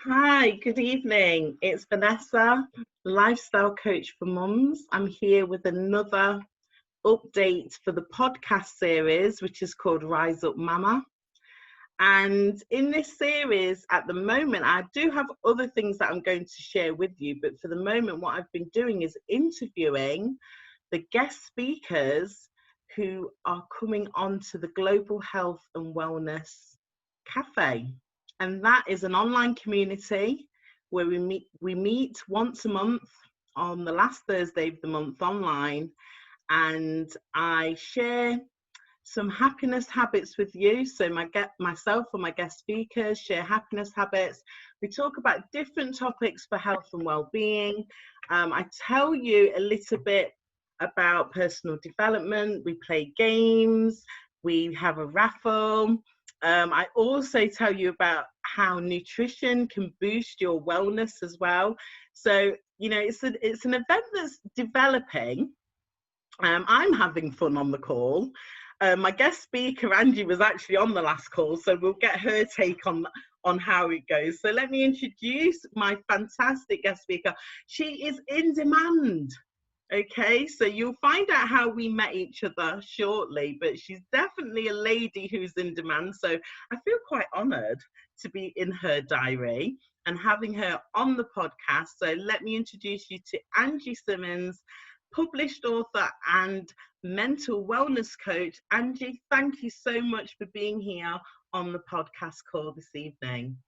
Hi, good evening. It's Vanessa, lifestyle coach for mums. I'm here with another update for the podcast series, which is called Rise Up Mama. And in this series, at the moment, I do have other things that I'm going to share with you. But for the moment, what I've been doing is interviewing the guest speakers who are coming on to the Global Health and Wellness Café. And that is an online community where we meet once a month on the last Thursday of the month online, and I share some happiness habits with you. So myself and my guest speakers share happiness habits. We talk about different topics for health and well-being. I tell you a little bit about personal development. We play games. We have a raffle. I also tell you about how nutrition can boost your wellness as well. So, it's an event that's developing. I'm having fun on the call. My guest speaker, Angie, was actually on the last call, so we'll get her take on how it goes. So let me introduce my fantastic guest speaker. She is in demand. Okay, so you'll find out how we met each other shortly, but she's definitely a lady who's in demand. So I feel quite honoured to be in her diary and having her on the podcast. So let me introduce you to Angie Simmons, published author and mental wellness coach. Angie, thank you so much for being here on the podcast call this evening.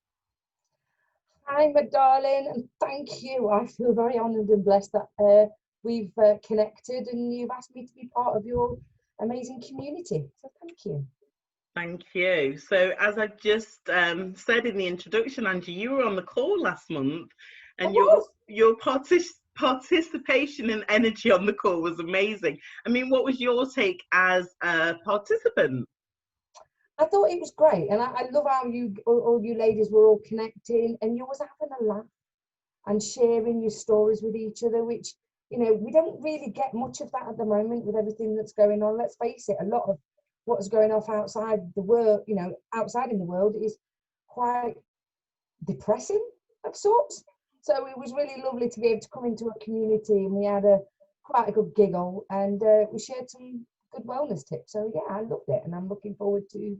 Hi, my darling, and thank you. I feel very honoured and blessed that we've connected and you've asked me to be part of your amazing community. So thank you. Thank you. So as I just said in the introduction, Angie, you were on the call last month, and your participation and energy on the call was amazing. I mean, what was your take as a participant? I thought it was great, and I love how all you ladies were all connecting, and you was having a laugh and sharing your stories with each other, which, we don't really get much of that at the moment with everything that's going on. Let's face it, a lot of what's going off outside the world, outside in the world is quite depressing of sorts. So it was really lovely to be able to come into a community, and we had quite a good giggle, and we shared some good wellness tips. So yeah, I loved it, and I'm looking forward to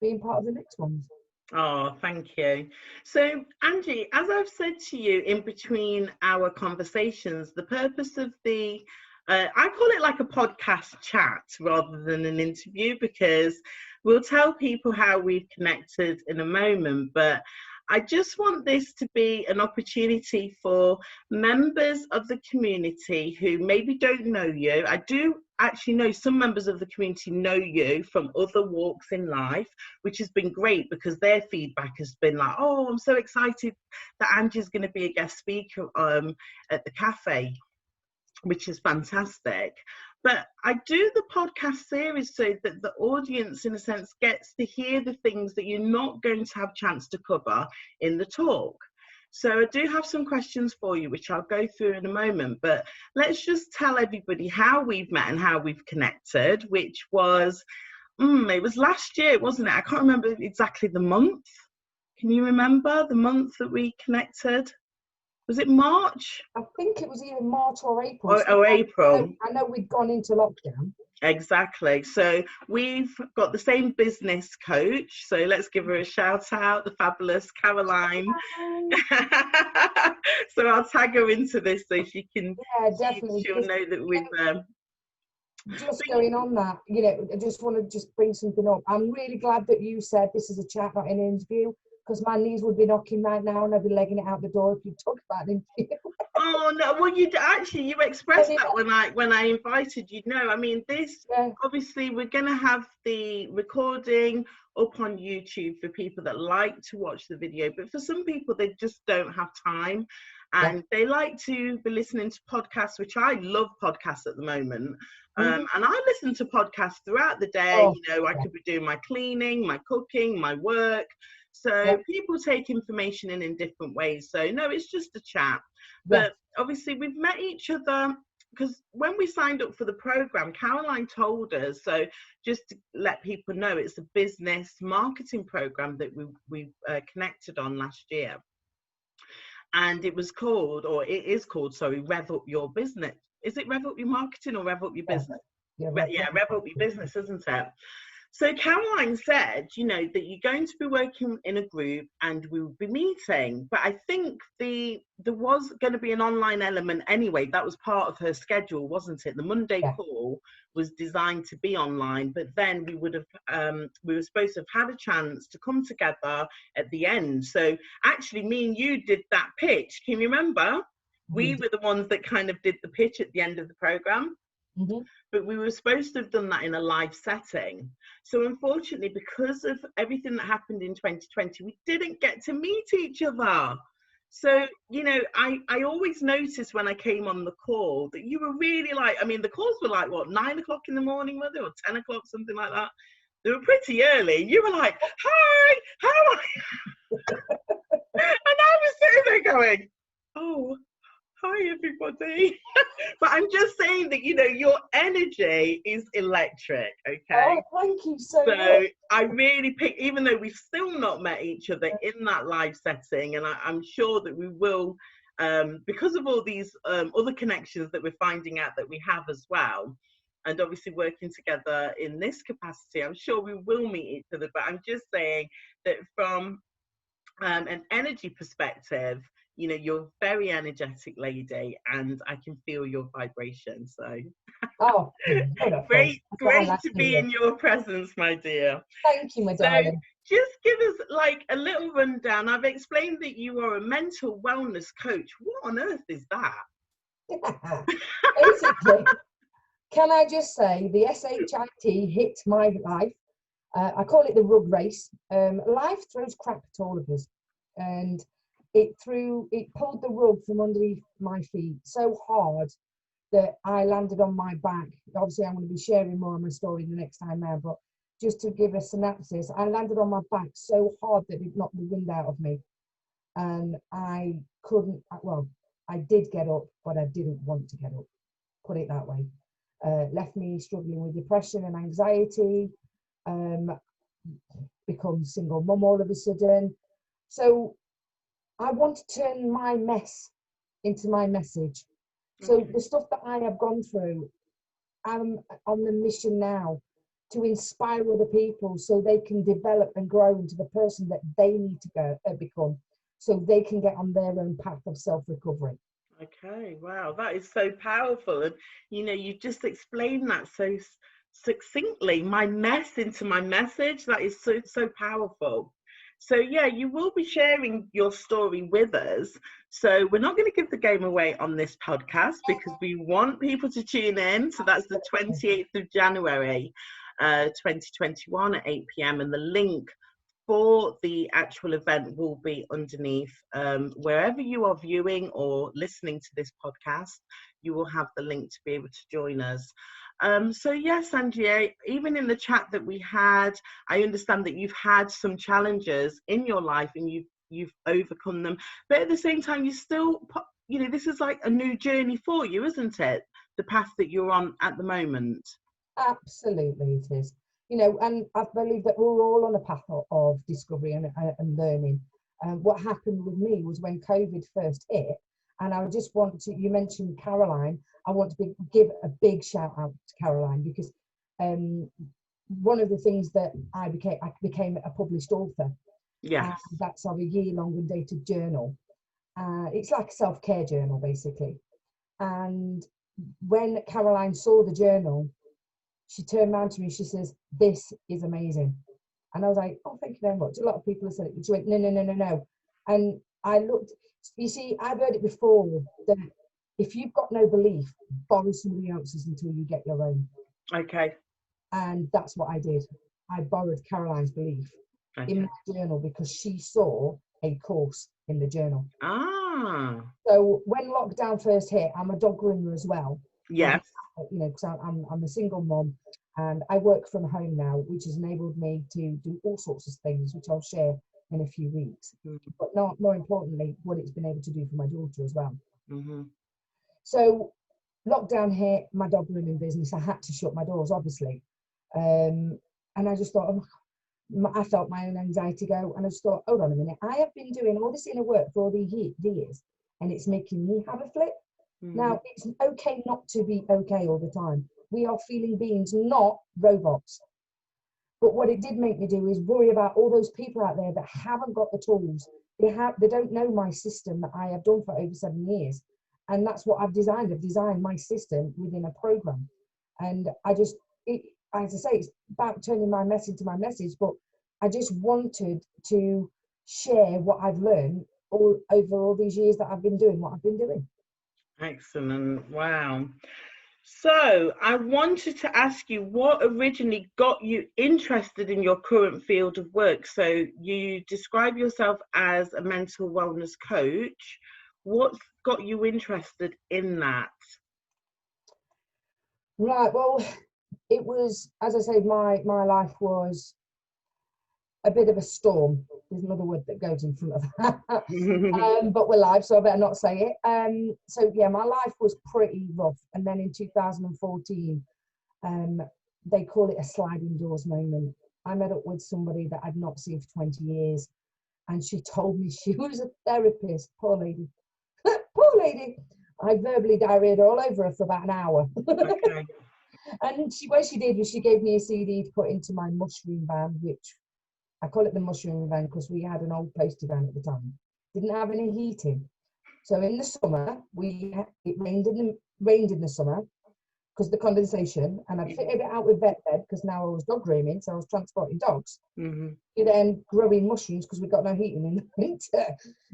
being part of the next ones. Oh, thank you. So, Angie, as I've said to you in between our conversations, the purpose of I call it like a podcast chat rather than an interview, because we'll tell people how we've connected in a moment, but I just want this to be an opportunity for members of the community who maybe don't know you. I do actually know some members of the community know you from other walks in life, which has been great because their feedback has been like, oh, I'm so excited that Angie's going to be a guest speaker at the cafe, which is fantastic. But I do the podcast series so that the audience, in a sense, gets to hear the things that you're not going to have a chance to cover in the talk. So I do have some questions for you, which I'll go through in a moment. But let's just tell everybody how we've met and how we've connected, which was, it was last year, wasn't it? I can't remember exactly the month. Can you remember the month that we connected? Was it March? I think it was either March or April. April. I know we'd gone into lockdown. Exactly. So we've got the same business coach. So let's give her a shout out, the fabulous Caroline. So I'll tag her into this so she can. Yeah, definitely. She'll know that we've. Just going on that, I just want to bring something up. I'm really glad that you said this is a chat, not an interview, because my knees would be knocking right now and I'd be legging it out the door if you talk about an interview. Oh no! Well, you expressed that when I invited you. No, I mean this. Yeah. Obviously, we're going to have the recording up on YouTube for people that like to watch the video, but for some people they just don't have time, and they like to be listening to podcasts, which I love podcasts at the moment. And I listen to podcasts throughout the day. I could be doing my cleaning, my cooking, my work. So people take information in different ways. So no, it's just a chat. But obviously we've met each other because when we signed up for the program, Caroline told us, so just to let people know, it's a business marketing program that we connected on last year. and it was called, or it is called, sorry, Rev Up Your Business. Is it Rev Up Your Marketing or Rev Up Your Business? Yeah, Rev Up Your Business, isn't it? So Caroline said, you know, that you're going to be working in a group and we will be meeting. But I think there was going to be an online element anyway. That was part of her schedule, wasn't it? The Monday call was designed to be online, but then we were supposed to have had a chance to come together at the end. So actually, me and you did that pitch. Can you remember? We were the ones that kind of did the pitch at the end of the program. But we were supposed to have done that in a live setting. So unfortunately, because of everything that happened in 2020, we didn't get to meet each other. So, you know, I always noticed when I came on the call that you were really like, I mean, the calls were like, what, 9 o'clock in the morning, were they, or 10 o'clock, something like that? They were pretty early. You were like, hi, how are you? And I was sitting there going, oh, hi everybody. But I'm just saying that, you know, your energy is electric, okay? Oh, thank you so much. I really picked, even though we've still not met each other in that live setting, and I'm sure that we will, because of all these other connections that we're finding out that we have as well, and obviously working together in this capacity, I'm sure we will meet each other. But I'm just saying that from an energy perspective, you know, you're a very energetic lady, and I can feel your vibration. So, oh, great to be in your presence, my dear. Thank you, my darling. Just give us like a little rundown. I've explained that you are a mental wellness coach. What on earth is that? Basically, can I just say the SHIT hit my life. I call it the rug race. Life throws crap at all of us, and it pulled the rug from underneath my feet so hard that I landed on my back. Obviously, I'm going to be sharing more of my story the next time now, but just to give a synopsis, I landed on my back so hard that it knocked the wind out of me, and I couldn't. Well, I did get up, but I didn't want to get up. Put it that way. Left me struggling with depression and anxiety. Become single mum all of a sudden. So I want to turn my mess into my message. So the stuff that I have gone through, I'm on the mission now to inspire other people so they can develop and grow into the person that they need to become, so they can get on their own path of self-recovery. Okay, wow, that is so powerful. And you know, you just explained that so succinctly, my mess into my message. That is so powerful. So yeah, you will be sharing your story with us. So we're not going to give the game away on this podcast because we want people to tune in. So that's the 28th of January 2021 at 8 p.m. and the link for the actual event will be underneath. Wherever you are viewing or listening to this podcast, you will have the link to be able to join us. So yes, Angie, even in the chat that we had, I understand that you've had some challenges in your life and you've overcome them, but at the same time, you still, you know, this is like a new journey for you, isn't it? The path that you're on at the moment. Absolutely, it is. You know, and I believe that we're all on a path of discovery and learning. What happened with me was when COVID first hit, and I just want to, you mentioned Caroline, I want to give a big shout out to Caroline, because one of the things that I became a published author. Yes. That's our year-long undated journal. It's like a self-care journal, basically. And when Caroline saw the journal, she turned around to me, she says, "This is amazing." And I was like, "Oh, thank you very much." A lot of people have said it. She went, No. And I looked, you see, I've heard it before, that if you've got no belief, borrow somebody else's until you get your own. Okay. And that's what I did. I borrowed Caroline's belief in my journal because she saw a course in the journal. So when lockdown first hit, I'm a dog groomer as well. Yes. You know, because I'm a single mom and I work from home now, which has enabled me to do all sorts of things, which I'll share in a few weeks. But more importantly, what it's been able to do for my daughter as well. So lockdown hit, my dog grooming business, I had to shut my doors, obviously. And I just thought, oh, I felt my own anxiety go, and I just thought, hold on a minute, I have been doing all this inner work for all these years, and it's making me have a flip. Now, it's okay not to be okay all the time. We are feeling beings, not robots. But what it did make me do is worry about all those people out there that haven't got the tools. They don't know my system that I have done for over 7 years. And that's what I've designed. I've designed my system within a program. And as I say, it's about turning my message to my message, but I just wanted to share what I've learned over all these years that I've been doing what I've been doing. Excellent. Wow. So I wanted to ask you what originally got you interested in your current field of work. So you describe yourself as a mental wellness coach. What got you interested in that? Right. Well, it was, as I say, my life was a bit of a storm. There's another word that goes in front of that. But we're live, so I better not say it. So yeah, my life was pretty rough. And then in 2014, they call it a sliding doors moment. I met up with somebody that I'd not seen for 20 years. And she told me she was a therapist. Poor lady. Poor lady. I verbally diarrheaed all over her for about an hour. Okay. And what she did was she gave me a CD to put into my mushroom van, which I call it the mushroom van because we had an old postie van at the time. Didn't have any heating. So in the summer, it rained in the summer because of the condensation, and I fitted it out with vet bed because now I was dog grooming, so I was transporting dogs. You then growing mushrooms because we've got no heating in the winter.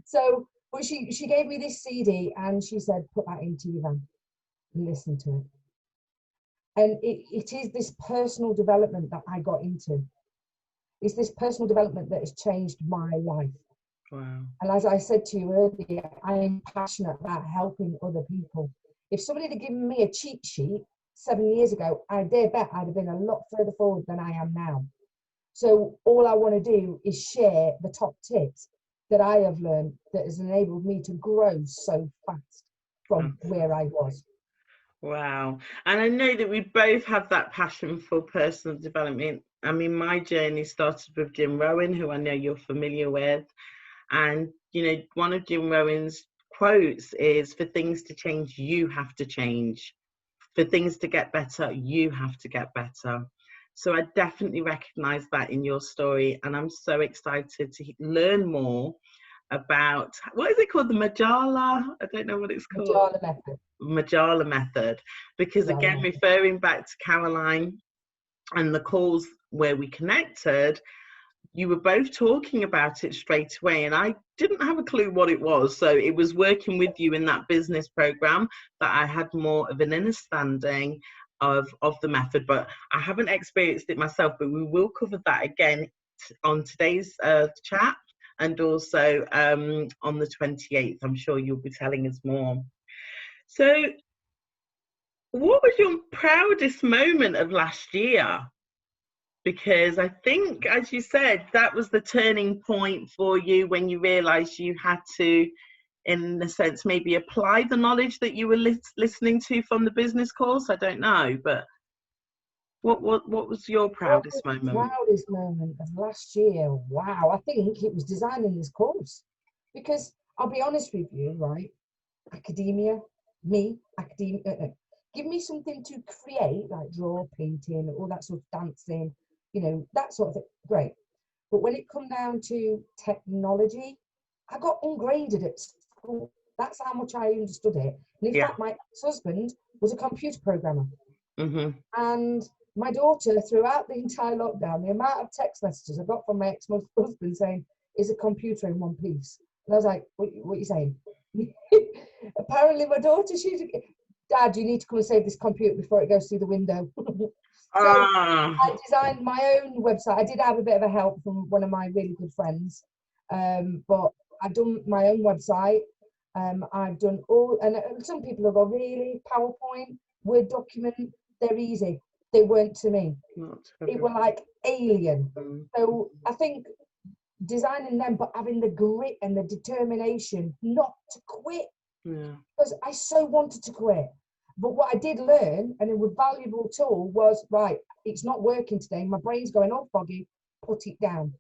So, but she gave me this CD and she said, put that into your van and listen to it. And it is this personal development that I got into. It's this personal development that has changed my life. Wow. And as I said to you earlier, I am passionate about helping other people. If somebody had given me a cheat sheet 7 years ago, I dare bet I'd have been a lot further forward than I am now. So all I want to do is share the top tips that I have learned that has enabled me to grow so fast from where I was. Wow. And I know that we both have that passion for personal development. I mean, my journey started with Jim Rohn, who I know you're familiar with. And, you know, one of Jim Rohn's quotes is, for things to change, you have to change. For things to get better, you have to get better. So I definitely recognize that in your story. And I'm so excited to learn more about, what is it called? The Margjala? I don't know what it's called. Margjala Method. Margjala Method. Because again, referring back to Caroline and the calls where we connected, you were both talking about it straight away, and I didn't have a clue what it was. So it was working with you in that business program that I had more of an understanding of the method, but I haven't experienced it myself. But we will cover that again on today's chat, and also on the 28th. I'm sure you'll be telling us more. So what was your proudest moment of last year? Because I think, as you said, that was the turning point for you when you realised you had to, in a sense, maybe apply the knowledge that you were listening to from the business course. I don't know, but what was your proudest moment? Proudest moment of last year? Wow, I think it was designing this course. Because I'll be honest with you, right? Academia, give me something to create, like draw, painting, all that sort of dancing, you know, that sort of thing, great. But when it come down to technology, I got ungraded at school. That's how much I understood it. And in fact, my ex-husband was a computer programmer. And my daughter, throughout the entire lockdown, the amount of text messages I got from my ex-husband saying, is a computer in one piece? And I was like, what are you saying? Apparently my daughter, Dad, you need to come and save this computer before it goes through the window. So I designed my own website. I did have a bit of a help from one of my really good friends, but I've done my own website. I've done all, and some people will go, really, PowerPoint, Word document, they're easy. They weren't to me. It were like alien. So I think designing them, but having the grit and the determination not to quit, because I so wanted to quit. But what I did learn, and a valuable tool, was, right, it's not working today. My brain's going all foggy. put it down.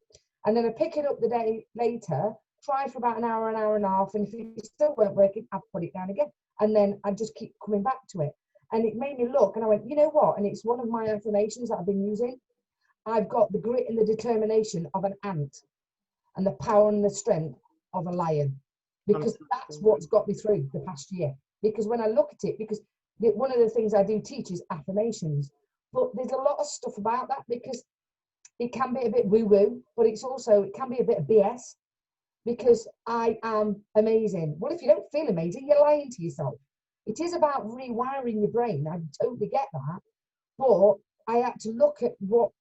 And then I pick it up the day later, try for about an hour and a half, and if it still weren't working, I'd put it down again. And then I just keep coming back to it. And it made me look, and I went, you know what? And it's one of my affirmations that I've been using. I've got the grit and the determination of an ant and the power and the strength of a lion, because that's what's got me through the past year. Because when I look at it, because one of the things I do teach is affirmations, but there's a lot of stuff about that, because it can be a bit woo-woo, but it can be a bit of BS, because I am amazing. Well, if you don't feel amazing, you're lying to yourself. It is about rewiring your brain. I totally get that. But I had to look at what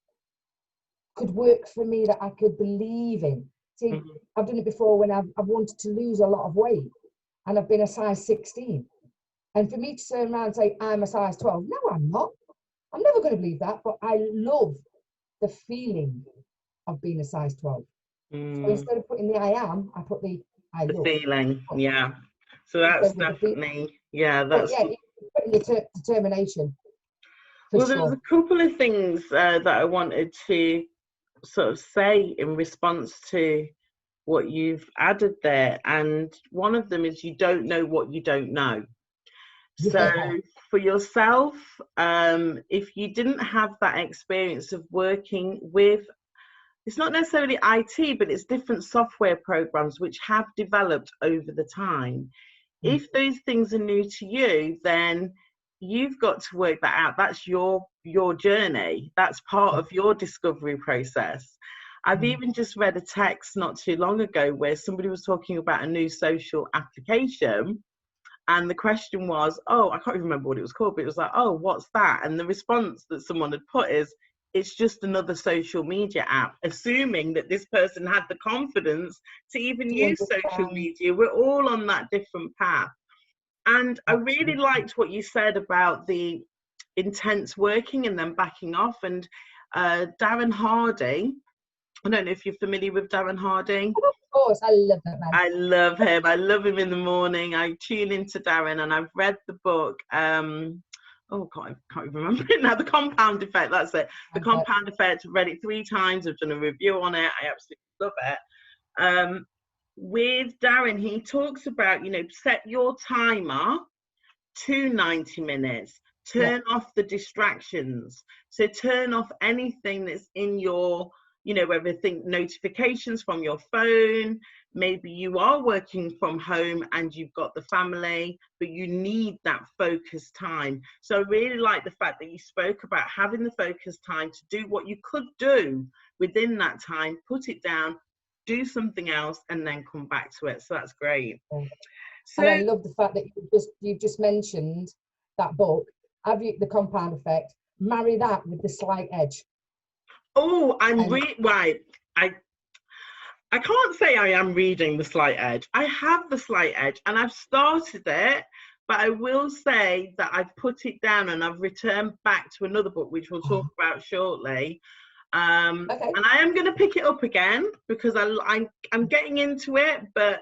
could work for me, that I could believe in. See, I've done it before when I've wanted to lose a lot of weight, and I've been a size 16. And for me to turn around and say, I'm a size 12, no, I'm not. I'm never going to believe that, but I love the feeling of being a size 12. So instead of putting the I am, I put the I love. The feeling, yeah. So that's definitely, yeah, that's... But yeah, putting the determination. Well, there's a couple of things that I wanted to sort of say in response to what you've added there. And one of them is, you don't know what you don't know. So for yourself, if you didn't have that experience of working with, it's not necessarily IT, but it's different software programs which have developed over the time. If those things are new to you, then you've got to work that out. That's your journey. That's part of your discovery process. I've even just read a text not too long ago where somebody was talking about a new social application. And the question was, oh, I can't even remember what it was called, but it was like, oh, what's that? And the response that someone had put is, it's just another social media app, assuming that this person had the confidence to even use social media. We're all on that different path. And I really liked what you said about the intense working and then backing off. And Darren Hardy, I don't know if you're familiar with Darren Hardy. Of course, I love that man. I love him. I love him in the morning. I tune into Darren, and I've read the book. Oh, can't even remember it now. The Compound Effect. That's it. The Compound Effect. I've read it 3 times. I've done a review on it. I absolutely love it. With Darren, he talks about, set your timer to 90 minutes. Turn off the distractions. So turn off anything that's in your, everything, notifications from your phone. Maybe you are working from home and you've got the family, but you need that focus time. So I really like the fact that you spoke about having the focus time to do what you could do within that time, put it down, do something else, and then come back to it. So that's great. So, and I love the fact that you've just mentioned that book, The Compound Effect. Marry that with The Slight Edge. Oh, right. I can't say I am reading The Slight Edge. I have The Slight Edge and I've started it, but I will say that I've put it down and I've returned back to another book, which we'll talk about shortly. And I am going to pick it up again because I'm getting into it, but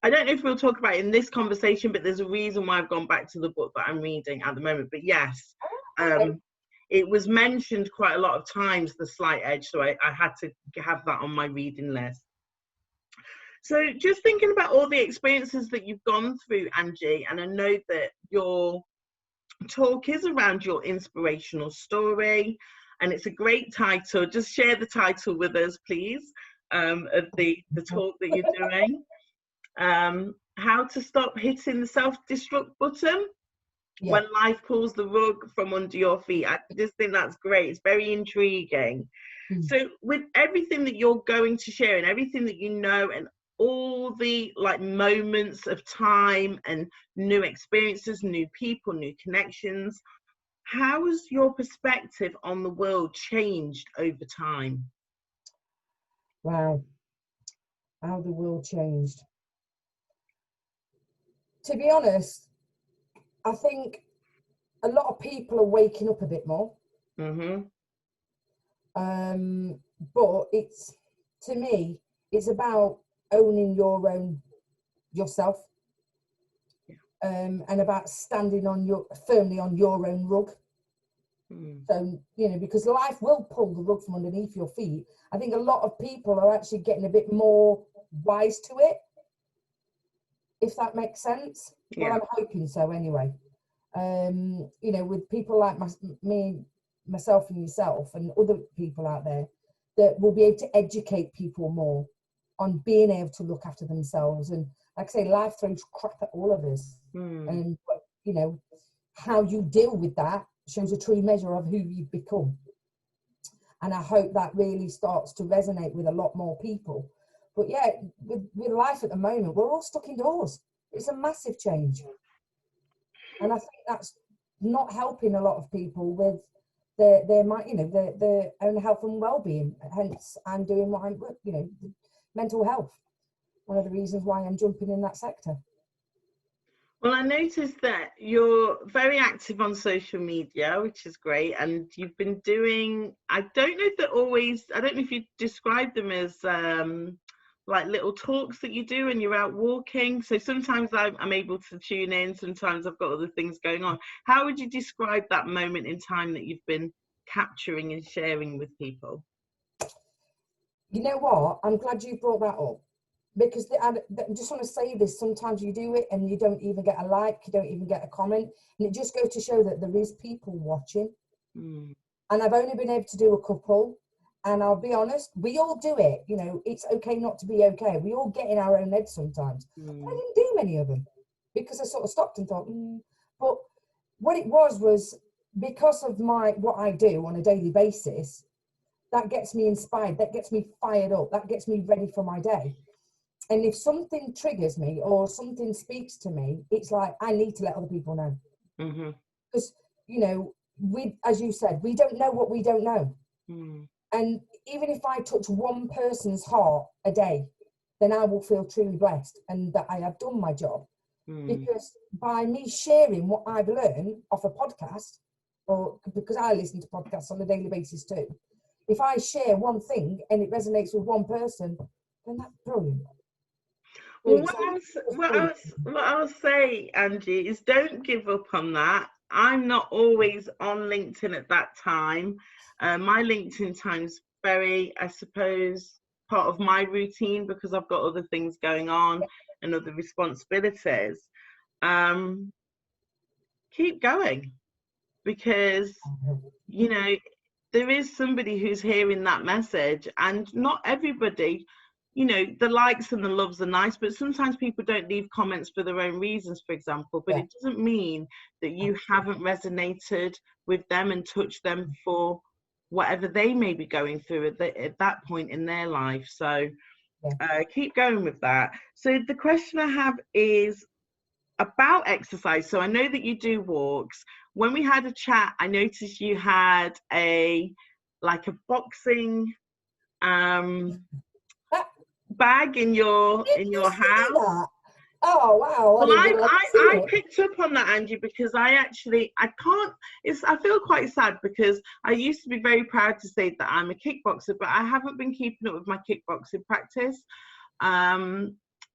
I don't know if we'll talk about it in this conversation, but there's a reason why I've gone back to the book that I'm reading at the moment. But yes, it was mentioned quite a lot of times, The Slight Edge, so I had to have that on my reading list. So just thinking about all the experiences that you've gone through, Angie, and I know that your talk is around your inspirational story, and it's a great title. Just share the title with us, please, of the talk that you're doing. How to stop hitting the self-destruct button when life pulls the rug from under your feet. I just think that's great. It's very intriguing. So with everything that you're going to share and everything that you know and all the moments of time and new experiences, new people, new connections, how has your perspective on the world changed over time? Wow, how the world changed. To be honest, I think a lot of people are waking up a bit more. But to me, it's about owning yourself, and about standing firmly on your own rug. So, you know, because life will pull the rug from underneath your feet. I think a lot of people are actually getting a bit more wise to it, if that makes sense. Yeah. Well, I'm hoping so anyway. You know, with people like myself and yourself and other people out there that will be able to educate people more on being able to look after themselves. And like I say, life throws crap at all of us. And, you know, how you deal with that shows a true measure of who you've become. And I hope that really starts to resonate with a lot more people. But yeah, with life at the moment, we're all stuck indoors. It's a massive change. And I think that's not helping a lot of people with their you know, their own health and well-being. Hence, I'm doing what I'm, you know, mental health. One of the reasons why I'm jumping in that sector. Well, I noticed that you're very active on social media, which is great. And you've been doing, I don't know if you describe them as like little talks that you do and you're out walking. So sometimes I'm able to tune in, sometimes I've got other things going on. How would you describe that moment in time that you've been capturing and sharing with people? You know what? I'm glad you brought that up. Because I just want to say this, sometimes you do it and you don't even get a like, you don't even get a comment. And it just goes to show that there is people watching. And I've only been able to do a couple. And I'll be honest, we all do it. You know, it's okay not to be okay. We all get in our own heads sometimes. But I didn't do many of them because I sort of stopped and thought, But what it was because of what I do on a daily basis, that gets me inspired, that gets me fired up, that gets me ready for my day. And if something triggers me or something speaks to me, it's like, I need to let other people know. Because, you know, as you said, we don't know what we don't know. And even if I touch one person's heart a day, then I will feel truly blessed and that I have done my job. Because by me sharing what I've learned off a podcast, or because I listen to podcasts on a daily basis too, if I share one thing and it resonates with one person, then that's brilliant. Well, what I'll say, Angie, is don't give up on that. I'm not always on LinkedIn at that time. My LinkedIn time's very, I suppose, part of my routine because I've got other things going on and other responsibilities. Keep going, because, you know, there is somebody who's hearing that message, and not everybody, you know, the likes and the loves are nice, but sometimes people don't leave comments for their own reasons, for example, but it doesn't mean that you haven't resonated with them and touched them for whatever they may be going through at that point in their life. So keep going with that. So the question I have is about exercise. So I know that you do walks. When we had a chat, I noticed you had a boxing bag in your house. Oh wow! Well, I picked up on that, Angie, because I feel quite sad because I used to be very proud to say that I'm a kickboxer, but I haven't been keeping up with my kickboxing practice.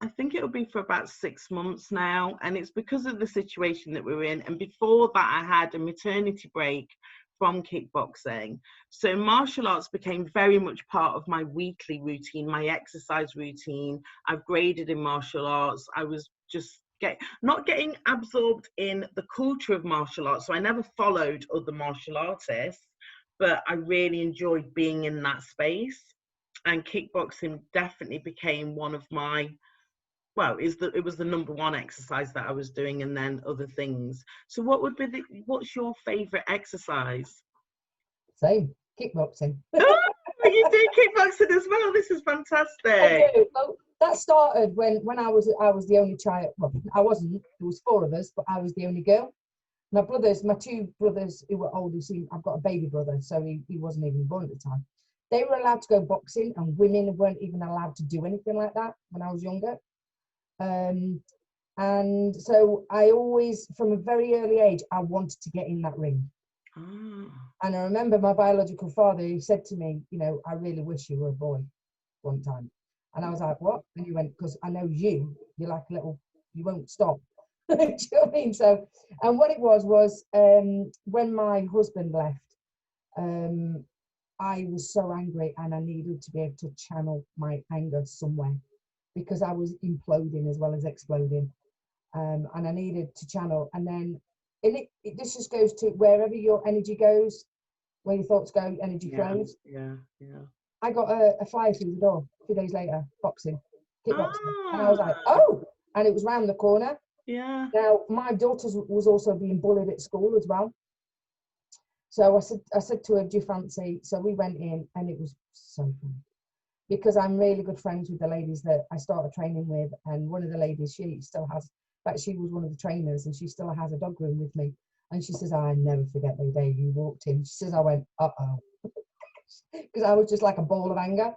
I think it'll be for about 6 months now, and it's because of the situation that we're in. And before that, I had a maternity break from kickboxing. So martial arts became very much part of my weekly routine, my exercise routine. I've graded in martial arts. I was just not getting absorbed in the culture of martial arts. So I never followed other martial artists, but I really enjoyed being in that space. And kickboxing definitely became one of my, it was the number one exercise that I was doing, and then other things. So what's your favorite exercise? Same, kickboxing. Oh, you do kickboxing as well. This is fantastic. I do. Well, that started when I was the only child. Well, I wasn't. There was 4 of us, but I was the only girl. My 2 brothers who were older, I've got a baby brother, so he wasn't even born at the time. They were allowed to go boxing, and women weren't even allowed to do anything like that when I was younger. And so I always, from a very early age, I wanted to get in that ring. And I remember my biological father, he said to me, you know, I really wish you were a boy one time. And I was like, what? And he went, because I know you're like a little, you won't stop. Do you know what I mean? So, and what it was when my husband left, I was so angry and I needed to be able to channel my anger somewhere because I was imploding as well as exploding. And I needed to channel. And then this just goes to wherever your energy goes, where your thoughts go, energy flows. Yeah. I got a flyer through the door 2 days later, boxing, kickboxing. And I was like, Ah, oh, and it was round the corner. yeah. Now, my daughter was also being bullied at school as well. So I said to her, do you fancy? So we went in and it was so fun because I'm really good friends with the ladies that I started training with. And one of the ladies, she still has, in fact, she was one of the trainers and she still has a dog room with me. And she says, I never forget the day you walked in. She says, I went, uh-oh, because I was just like a ball of anger.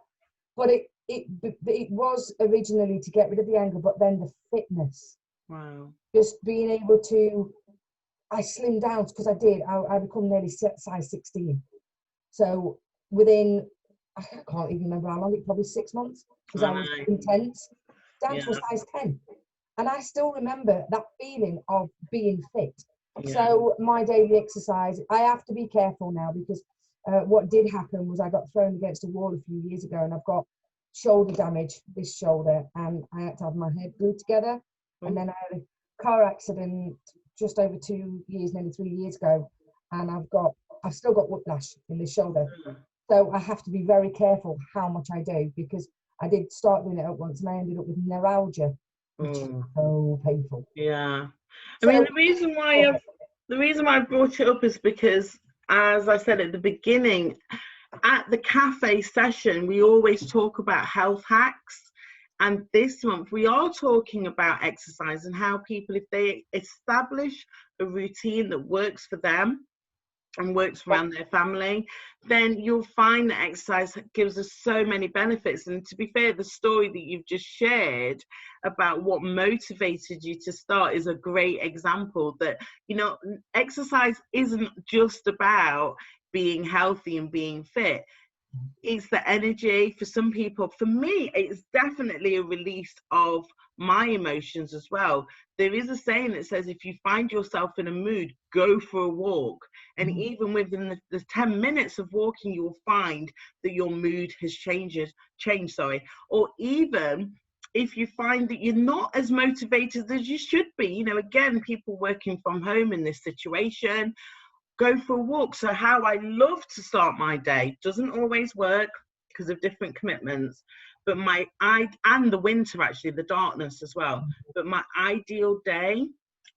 But it was originally to get rid of the anger, but then the fitness. Wow. Just being able to, I slimmed down because I did. I become nearly size 16. So within, I can't even remember how long, it probably 6 months, because I was intense, down to a size 10. And I still remember that feeling of being fit. Yeah. So my daily exercise, I have to be careful now because what did happen was I got thrown against a wall a few years ago and I've got shoulder damage, this shoulder, and I had to have my head glued together. And then I had a car accident just over 2 years, nearly 3 years ago, and I've still got whiplash in the shoulder. So I have to be very careful how much I do because I did start doing it at once and I ended up with neuralgia, which is so painful. Yeah. I So, mean, the reason why I brought it up is because, as I said at the beginning, at the cafe session, we always talk about health hacks. And this month, we are talking about exercise and how people, if they establish a routine that works for them and works around their family, then you'll find that exercise gives us so many benefits. And to be fair, the story that you've just shared about what motivated you to start is a great example that, you know, exercise isn't just about being healthy and being fit. It's the energy for some people. For me, it's definitely a release of my emotions as well. There is a saying that says if you find yourself in a mood, go for a walk. And even within the 10 minutes of walking, you'll find that your mood has changed. Or even if you find that you're not as motivated as you should be, you know, again, people working from home in this situation, go for a walk. So how I love to start my day doesn't always work because of different commitments, but and the winter, actually, the darkness as well. But my ideal day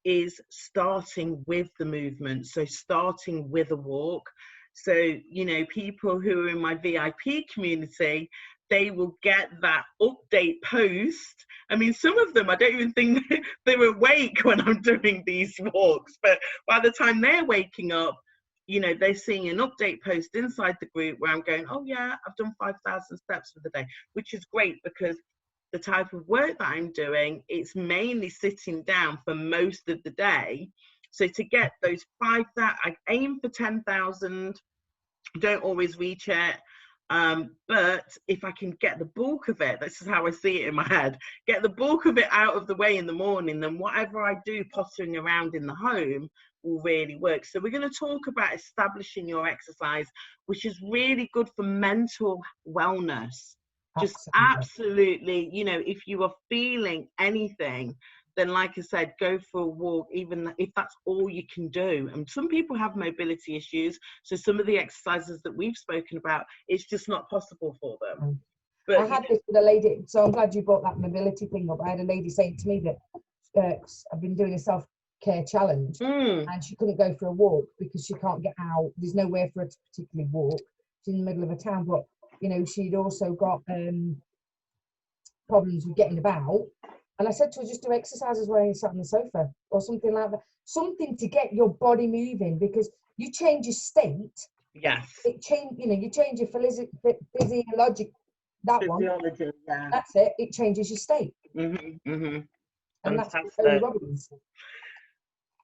is starting with the movement. So starting with a walk. So, you know, people who are in my VIP community, they will get that update post. I mean, some of them, I don't even think they're awake when I'm doing these walks, but by the time they're waking up, you know, they're seeing an update post inside the group where I'm going, oh yeah, I've done 5,000 steps for the day, which is great because the type of work that I'm doing, it's mainly sitting down for most of the day. So to get those 5,000, I aim for 10,000, don't always reach it. But if I can get the bulk of it, this is how I see it in my head, get the bulk of it out of the way in the morning, then whatever I do pottering around in the home will really work. So we're going to talk about establishing your exercise, which is really good for mental wellness. Just absolutely, you know, if you are feeling anything, then like I said, go for a walk, even if that's all you can do. And some people have mobility issues, so some of the exercises that we've spoken about, it's just not possible for them. But I had this with a lady, so I'm glad you brought that mobility thing up. I had a lady saying to me that I've been doing a self-care challenge and she couldn't go for a walk because she can't get out. There's nowhere for her to particularly walk. She's in the middle of a town, but you know, she'd also got problems with getting about. And I said to her, just do exercises while you sat on the sofa or something like that. Something to get your body moving because you change your state. Yes. You change your physiologic. Physiology, yeah. That's it. It changes your state. And Fantastic. That's Tony Robbins.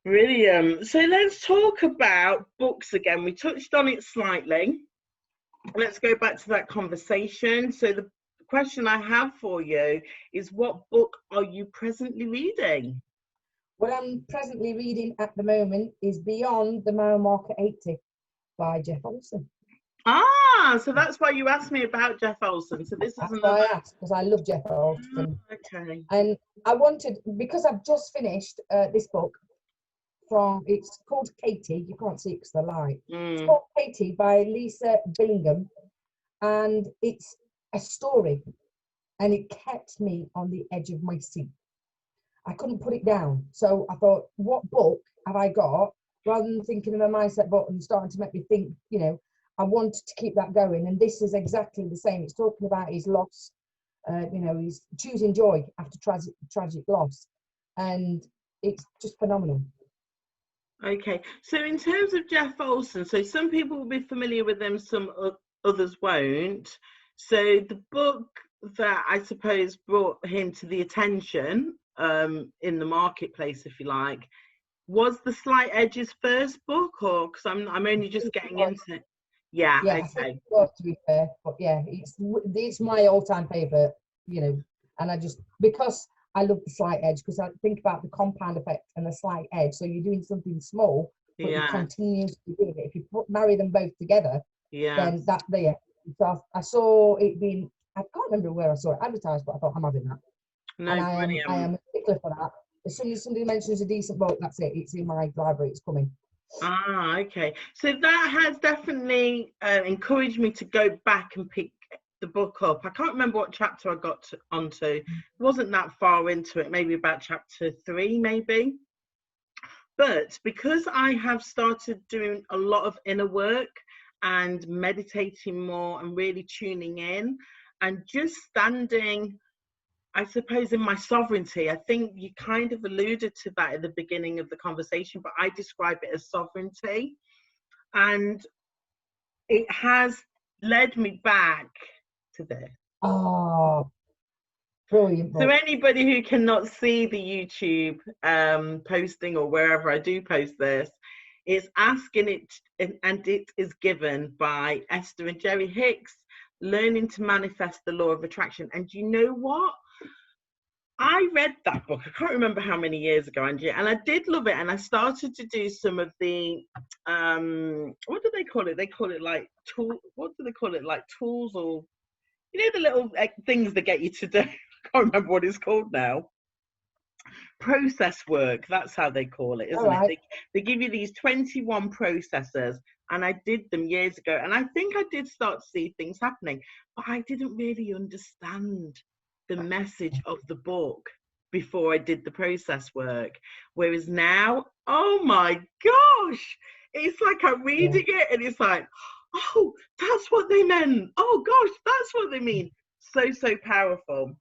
Brilliant. So let's talk about books again. We touched on it slightly. Let's go back to that conversation. So the question I have for you is, what book are you presently reading? What I'm presently reading at the moment is Beyond the Mile Marker 80. by Jeff Olson. Ah, so that's why you asked me about Jeff Olson. So this is That's another. why I asked, because I love Jeff Olson. Okay. And I wanted, because I've just finished this book it's called Katie. You can't see it because of the light. It's called Katie by Lisa Billingham. And it's a story. And it kept me on the edge of my seat. I couldn't put it down. So I thought, what book have I got? Rather than thinking of a mindset book and starting to make me think, you know, I wanted to keep that going. And this is exactly the same. It's talking about his loss. You know, he's choosing joy after tragic loss. And it's just phenomenal. Okay. So in terms of Jeff Olson, so some people will be familiar with them, some others won't. So the book that I suppose brought him to the attention in the marketplace, if you like, was the Slight Edge's first book, or because I'm only just getting into it. Yeah, yeah, okay. I think it was, to be fair, but yeah, it's my all-time favorite, you know, and I just, because I love the slight edge, because I think about the compound effect and the slight edge. So you're doing something small, but you continuously doing it. If you marry them both together, then that there. So I saw it being, I can't remember where I saw it advertised, but I thought, I'm having that. No, and I am a stickler for that. As soon as somebody mentions a decent book, that's it. It's in my library. It's coming. Ah, okay. So that has definitely encouraged me to go back and pick the book up. I can't remember what chapter I got onto. It wasn't that far into it, maybe about chapter 3, maybe. But because I have started doing a lot of inner work and meditating more and really tuning in and just standing, I suppose, in my sovereignty. I think you kind of alluded to that at the beginning of the conversation, but I describe it as sovereignty. And it has led me back to this. Oh, brilliant book. So anybody who cannot see the YouTube posting or wherever I do post this, is asking it, and it is given by Esther and Jerry Hicks, Learning to Manifest the Law of Attraction. And you know what? I read that book, I can't remember how many years ago, Angie, and I did love it. And I started to do some of the, what do they call it? They call it like what do they call it? Like tools, or, you know, the little things that get you to do, I can't remember what it's called now. Process work, that's how they call it, isn't it? They give you these 21 processes, and I did them years ago. And I think I did start to see things happening, but I didn't really understand the message of the book before I did the process work. Whereas now, oh my gosh, it's like I'm reading it and it's like, oh, that's what they meant. Oh gosh, that's what they mean. So powerful.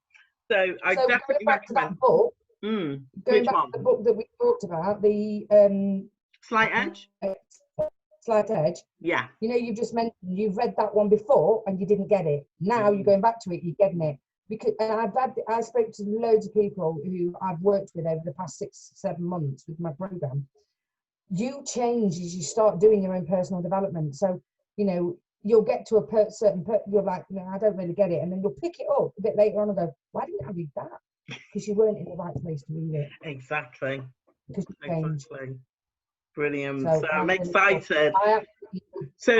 So I definitely back to that book. Going back to the book that we talked about, the Slight Edge. Slight Edge. Yeah. You know, you just mentioned you've read that one before and you didn't get it. Now you're going back to it, you're getting it. Because, and I spoke to loads of people who I've worked with over the past 6-7 months with my program. You change as you start doing your own personal development. So, you know, you'll get to a certain you're like, no, I don't really get it, and then you'll pick it up a bit later on and go, why didn't I read that? Because you weren't in the right place to read it. Exactly. Because you changed. Brilliant. So I'm excited. So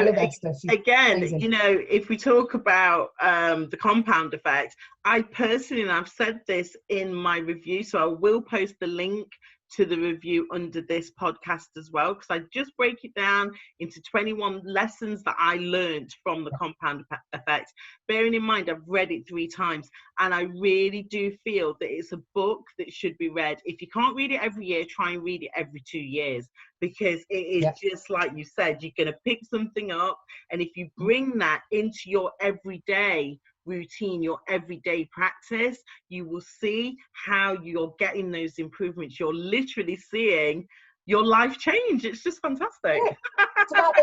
again, amazing. You know, if we talk about the compound effect, I personally, and I've said this in my review, so I will post the link to the review under this podcast as well, because I just break it down into 21 lessons that I learned from the compound effect. Bearing in mind, I've read it 3 times, and I really do feel that it's a book that should be read. If you can't read it every year, try and read it every 2 years, because it is just like you said, you're going to pick something up, and if you bring that into your everyday routine, your everyday practice, you will see how you're getting those improvements. You're literally seeing your life change. It's just fantastic. It's about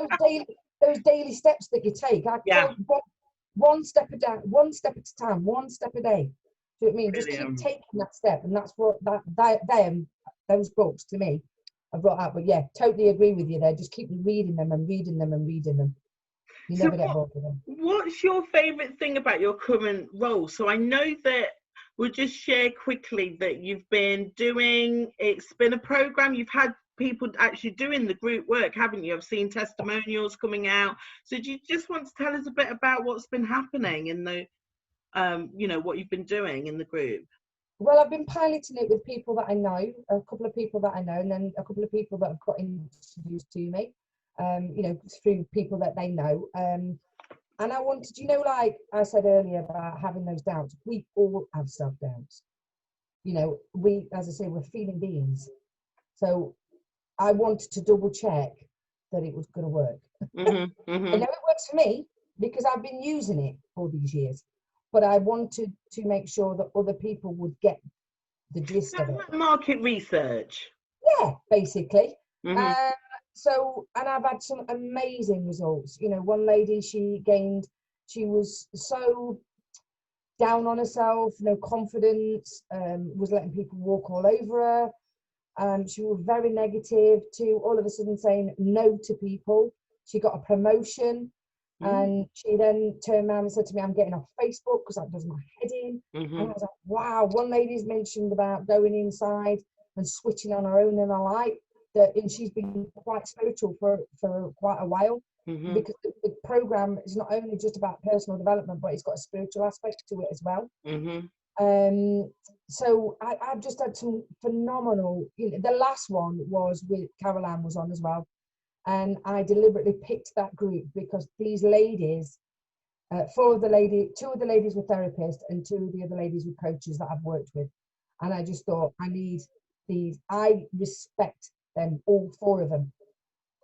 those daily steps that you take. One step a day, one step at a time, one step a day. Do you know what I mean? Just keep taking that step, and that's what those books to me have brought out. But yeah, totally agree with you there. Just keep reading them and reading them and reading them. You never get bored with them. What's your favourite thing about your current role? So I know that we'll just share quickly that you've been doing, it's been a program, you've had people actually doing the group work, haven't you? I've seen testimonials coming out. So do you just want to tell us a bit about what's been happening in the, you know, what you've been doing in the group? Well, I've been piloting it with people that I know, a couple of people that I know, and then a couple of people that have got introduced to me, you know, through people that they know. And I wanted, you know, like I said earlier about having those doubts, we all have self-doubts. You know, we, as I say, we're feeling beings. So I wanted to double check that it was going to work. Mm-hmm, I mm-hmm. know it works for me because I've been using it all these years, but I wanted to make sure that other people would get the gist of it. Market research. Yeah, basically. Mm-hmm. So, and I've had some amazing results. You know, one lady, she was so down on herself, no confidence, was letting people walk all over her. She was very negative, to all of a sudden saying no to people. She got a promotion, and she then turned around and said to me, I'm getting off Facebook because that does my head in. Mm-hmm. And I was like, wow. One lady's mentioned about going inside and switching on her own inner light, and she's been quite spiritual for quite a while. Mm-hmm. Because the program is not only just about personal development, but it's got a spiritual aspect to it as well. Mm-hmm. So I've just had some phenomenal, you know, the last one was with Caroline was on as well, and I deliberately picked that group because these ladies, two of the ladies were therapists and two of the other ladies were coaches that I've worked with, and I just thought I respect them, all four of them,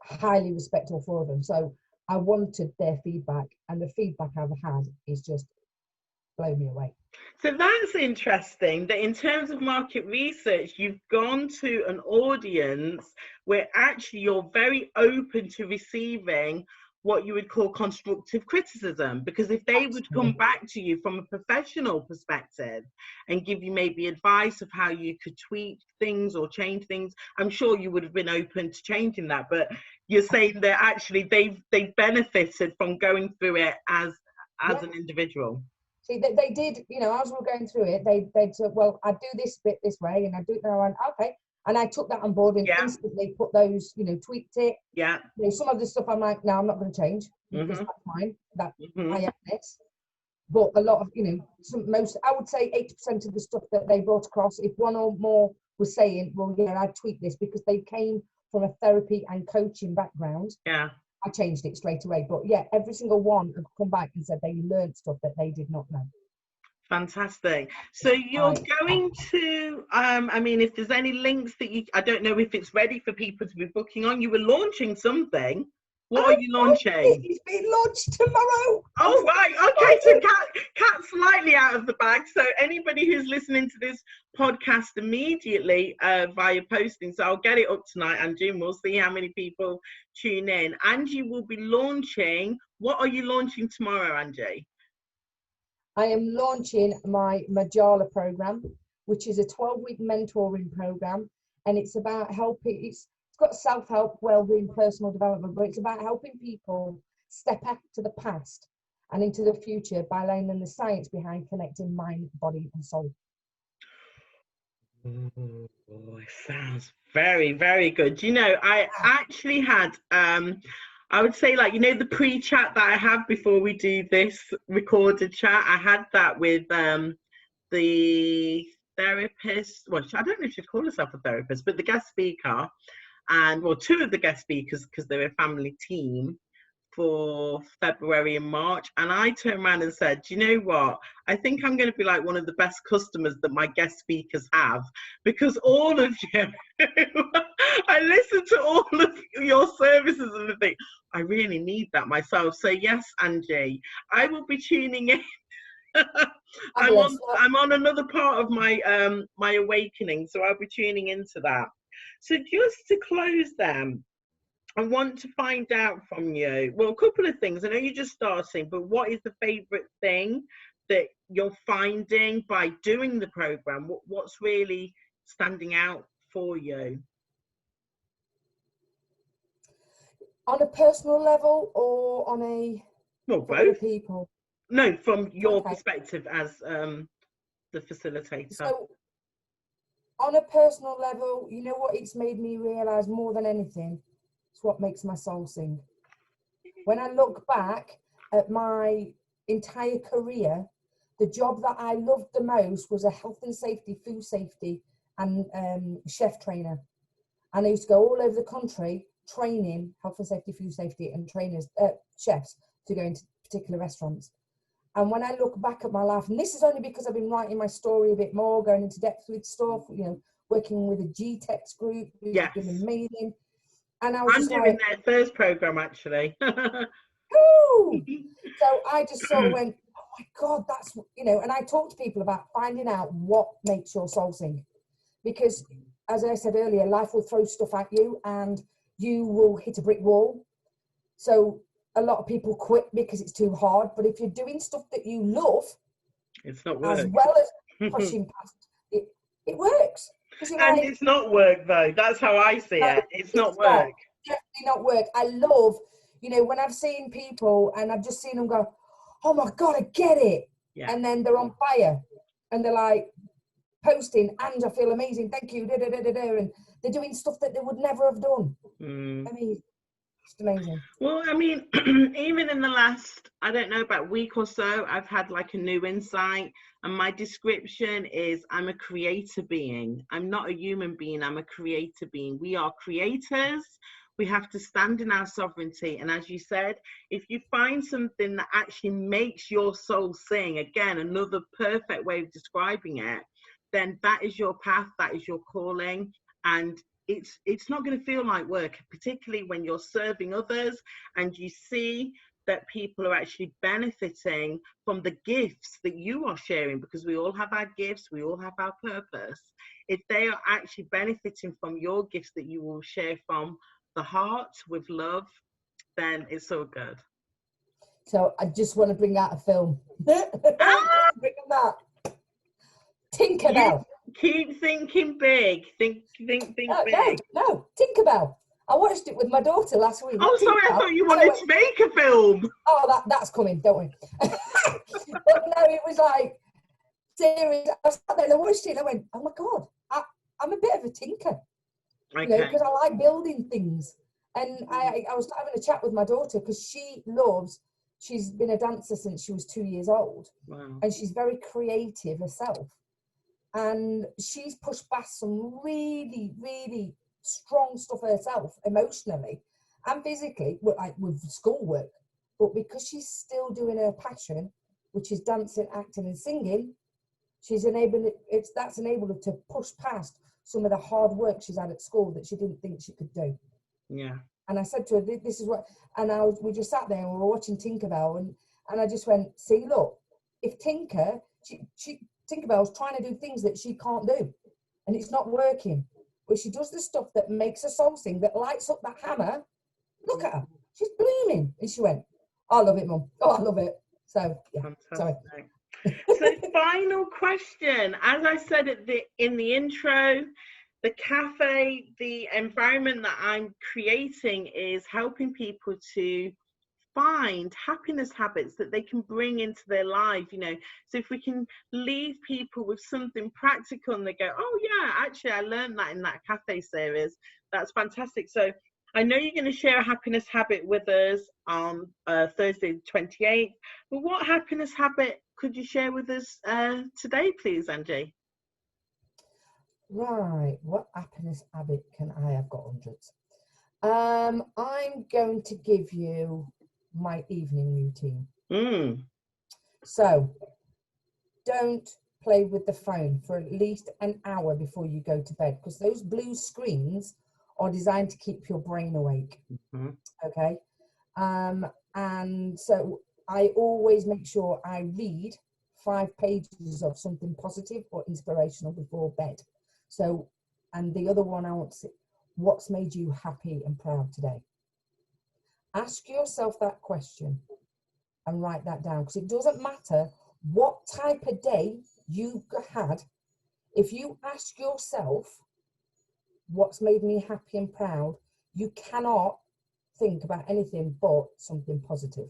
highly respect all four of them. So I wanted their feedback, and the feedback I've had is just blown me away. So that's interesting that in terms of market research, you've gone to an audience where actually you're very open to receiving what you would call constructive criticism, because if they would come back to you from a professional perspective and give you maybe advice of how you could tweak things or change things, I'm sure you would have been open to changing that. But you're saying that actually they've benefited from going through it as an individual. See, they did, you know, as we were going through it, they said, well, I do this bit this way, and I do it, and I went, okay. And I took that on board and instantly put those, you know, tweaked it. Yeah. You know, some of the stuff I'm like, no, I'm not going to change because that's fine. That I am this. But a lot of, you know, I would say 80% of the stuff that they brought across, if one or more was saying, well, yeah, I tweaked this because they came from a therapy and coaching background. Yeah. I changed it straight away. But yeah, every single one have come back and said they learned stuff that they did not know. Fantastic. So you're going to, I mean, if there's any links that I don't know if it's ready for people to be booking on. You were launching something. What are you launching? It's being launched tomorrow. Oh, right. Okay. So cat's slightly out of the bag. So anybody who's listening to this podcast immediately via posting, so I'll get it up tonight, Angie, and we'll see how many people tune in. Angie will be launching. What are you launching tomorrow, Angie? I am launching my Margjala program, which is a 12-week mentoring program, and it's about helping. It's got self-help, well-being, personal development, but it's about helping people step out to the past and into the future by learning the science behind connecting mind, body, and soul. Oh, it sounds very, very good. You know, I actually had, I would say, like, you know, the pre-chat that I have before we do this recorded chat, I had that with the therapist. Well, I don't know if she'd call herself a therapist, but the guest speaker. And well, two of the guest speakers, because they're a family team, for February and March. And I turned around and said, do you know what? I think I'm going to be like one of the best customers that my guest speakers have, because all of you, I listen to all of your services and I think, I really need that myself. So yes, Angie, I will be tuning in. I'm on another part of my my awakening, so I'll be tuning into that. So just to close them, I want to find out from you, well, a couple of things. I know you're just starting, but what is the favorite thing that you're finding by doing the program? What's really standing out for you? On a personal level or on a both other people? No, from your perspective as the facilitator. So on a personal level, you know what it's made me realise more than anything? It's what makes my soul sing. When I look back at my entire career, the job that I loved the most was a health and safety, food safety and chef trainer. And I used to go all over the country training health and safety, food safety and trainers, chefs to go into particular restaurants. And when I look back at my life, and this is only because I've been writing my story a bit more, going into depth with stuff, you know, working with a G-Tex group, who's been amazing. And I was I'm doing their first program actually. Ooh! So I just sort of went, oh my God, that's, you know, and I talk to people about finding out what makes your soul sing. Because as I said earlier, life will throw stuff at you and you will hit a brick wall. So a lot of people quit because it's too hard. But if you're doing stuff that you love, it's not work. As well as pushing past it, it works. And like, it's not work though. That's how I see it. It's not work. Definitely not work. I love, you know, when I've seen people and I've just seen them go, oh my God, I get it. Yeah. And then they're on fire and they're like posting, and I feel amazing. Thank you. And they're doing stuff that they would never have done. I mean, it's amazing. Well, I mean, even in the last, I don't know, about week or so, I've had like a new insight, and my description is I'm a creator being. I'm not a human being. I'm a creator being. We are creators. We have to stand in our sovereignty. And as you said, if you find something that actually makes your soul sing, again, another perfect way of describing it, then that is your path, that is your calling. And it's not going to feel like work, particularly when you're serving others and you see that people are actually benefiting from the gifts that you are sharing, because we all have our gifts, we all have our purpose. If they are actually benefiting from your gifts that you will share from the heart with love, then it's so good. So I just want to bring out a film. Bring that. Tinkerbell. Keep thinking big. Think big. No, Tinkerbell. I watched it with my daughter last week. Oh, sorry, I thought you wanted to make a film. Oh, that's coming, don't worry. But no, it was like, serious. I sat there and I watched it and I went, oh my God, I'm a bit of a tinker. Okay. You know, because I like building things. And I was having a chat with my daughter because she's been a dancer since she was 2 years old. Wow. And she's very creative herself. And she's pushed past some really, really strong stuff herself, emotionally and physically, with schoolwork. But because she's still doing her passion, which is dancing, acting and singing, that's enabled her to push past some of the hard work she's had at school that she didn't think she could do. Yeah. And I said to her, this is what, and we just sat there and we were watching Tinkerbell, and I just went, see, look, if Tinkerbell's trying to do things that she can't do, and it's not working, but she does the stuff that makes her soul sing, that lights up that hammer. Look at her, she's blooming. And she went, I love it, Mum. Oh, I love it. So, yeah, sorry. So, final question. As I said in the intro, the cafe, the environment that I'm creating is helping people to find happiness habits that they can bring into their life, you know. So if we can leave people with something practical and they go, oh yeah, actually I learned that in that cafe series, that's fantastic. So I know you're going to share a happiness habit with us on Thursday the 28th, but what happiness habit could you share with us today, please, Angie? Right, what happiness habit can I have? Got hundreds. I'm going to give you my evening routine. So don't play with the phone for at least an hour before you go to bed, because those blue screens are designed to keep your brain awake. Okay. And so I always make sure I read 5 pages of something positive or inspirational before bed. So, and the other one I want to say, what's made you happy and proud today? Ask yourself that question and write that down, because it doesn't matter what type of day you had. If you ask yourself, what's made me happy and proud, you cannot think about anything but something positive.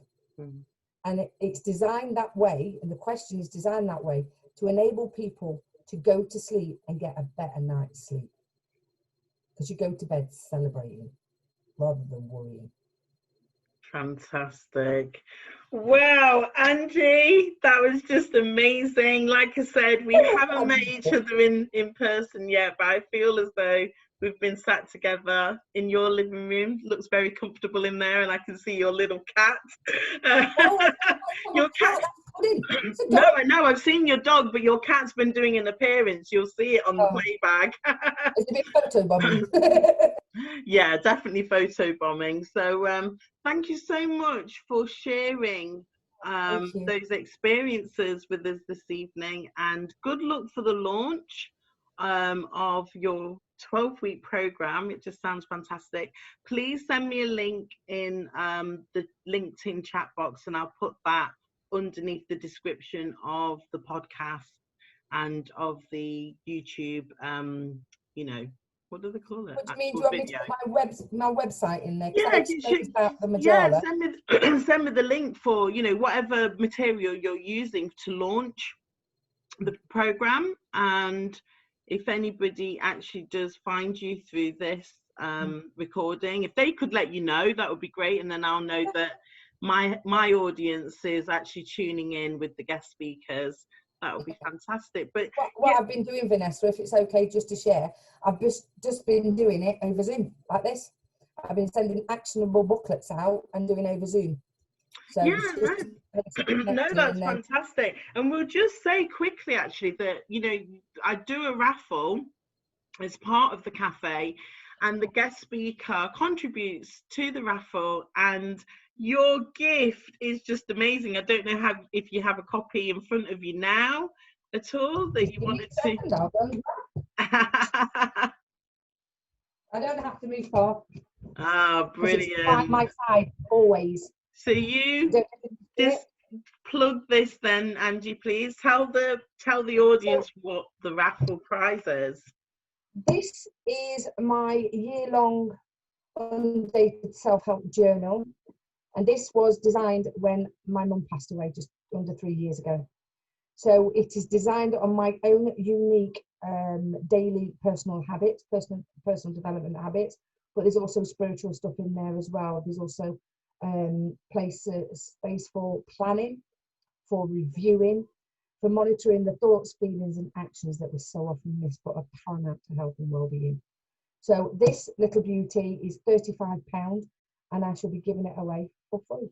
And it's designed that way, and the question is designed that way to enable people to go to sleep and get a better night's sleep. Because you go to bed celebrating rather than worrying. Fantastic. Wow, Angie, that was just amazing. Like I said, we haven't met each other in person yet, but I feel as though we've been sat together in your living room. Looks very comfortable in there, and I can see your little cat. Your cat. No, I know. I've seen your dog, but your cat's been doing an appearance. You'll see it on the play bag. It's a bit photo bombing. Yeah, definitely photo bombing. So thank you so much for sharing those experiences with us this evening, and good luck for the launch of your 12-week program. It just sounds fantastic. Please send me a link in the LinkedIn chat box, and I'll put that underneath the description of the podcast and of the YouTube, you know, what do they call it? What do you mean? Do you want me to put my website in there? Yeah, about the Margjala. Send me the link for, you know, whatever material you're using to launch the program. And if anybody actually does find you through this recording, if they could let you know, that would be great. And then I'll know that my audience is actually tuning in with the guest speakers. That would be fantastic. But what I've been doing, Vanessa, if it's okay just to share, I've just been doing it over Zoom like this. I've been sending actionable booklets out and doing over Zoom. So no, that's fantastic. And we'll just say quickly, actually, that, you know, I do a raffle as part of the cafe, and the guest speaker contributes to the raffle, and your gift is just amazing. I don't know if you have a copy in front of you now at all that you wanted to. I don't have to move far. Ah, brilliant. It's by my side always. So you just plug this then, Angie, please. Tell the audience what the raffle prize is. This is my year-long undated self-help journal, and this was designed when my mum passed away just under 3 years ago. So it is designed on my own unique daily personal habits, personal development habits, but there's also spiritual stuff in there as well. There's also space for planning, for reviewing, for monitoring the thoughts, feelings and actions that we so often miss but are paramount to health and well-being. So this little beauty is £35 and I shall be giving it away for free.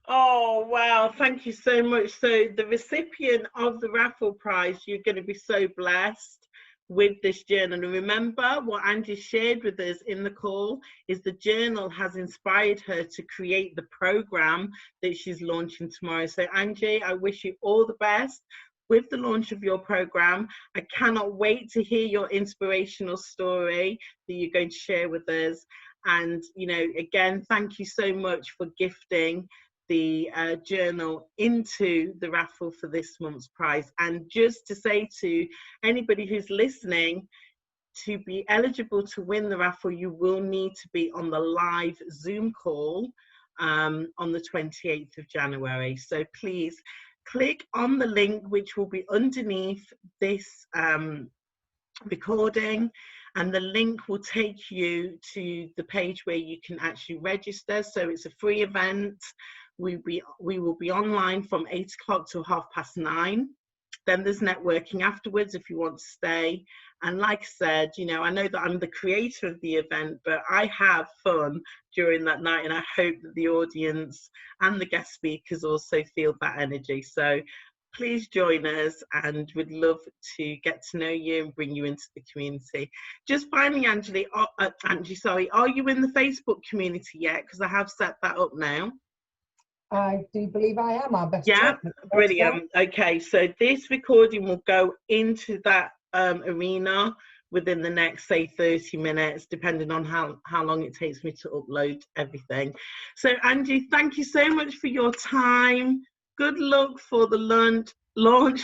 Oh, wow. Thank you so much. So the recipient of the raffle prize, you're going to be so blessed with this journal. And remember, what Angie shared with us in the call is the journal has inspired her to create the program that she's launching tomorrow. So Angie, I wish you all the best with the launch of your program. I cannot wait to hear your inspirational story that you're going to share with us. And, you know, again, thank you so much for gifting the journal into the raffle for this month's prize. And just to say to anybody who's listening, to be eligible to win the raffle, you will need to be on the live Zoom call on the 28th of January. So please click on the link which will be underneath this recording, and the link will take you to the page where you can actually register. So it's a free event. We will be online from 8 o'clock till 9:30. Then there's networking afterwards if you want to stay. And like I said, you know, I know that I'm the creator of the event, but I have fun during that night, and I hope that the audience and the guest speakers also feel that energy. So please join us, and we'd love to get to know you and bring you into the community. Just finally, Angie, are you in the Facebook community yet? Because I have set that up now. I do believe I am. Our best. Yeah, brilliant. Okay, so this recording will go into that arena within the next, say, 30 minutes, depending on how long it takes me to upload everything. So, Angie, thank you so much for your time. Good luck for the launch. The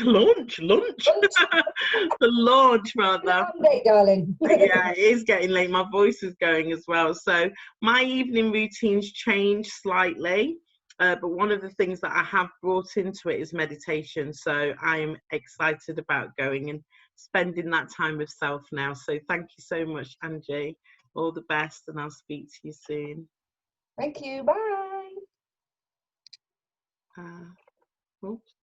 launch, rather. Monday, darling. Yeah, it is getting late. My voice is going as well. So my evening routines change slightly. But one of the things that I have brought into it is meditation. So I'm excited about going and spending that time with self now. So thank you so much, Angie. All the best, and I'll speak to you soon. Thank you. Bye. Oops.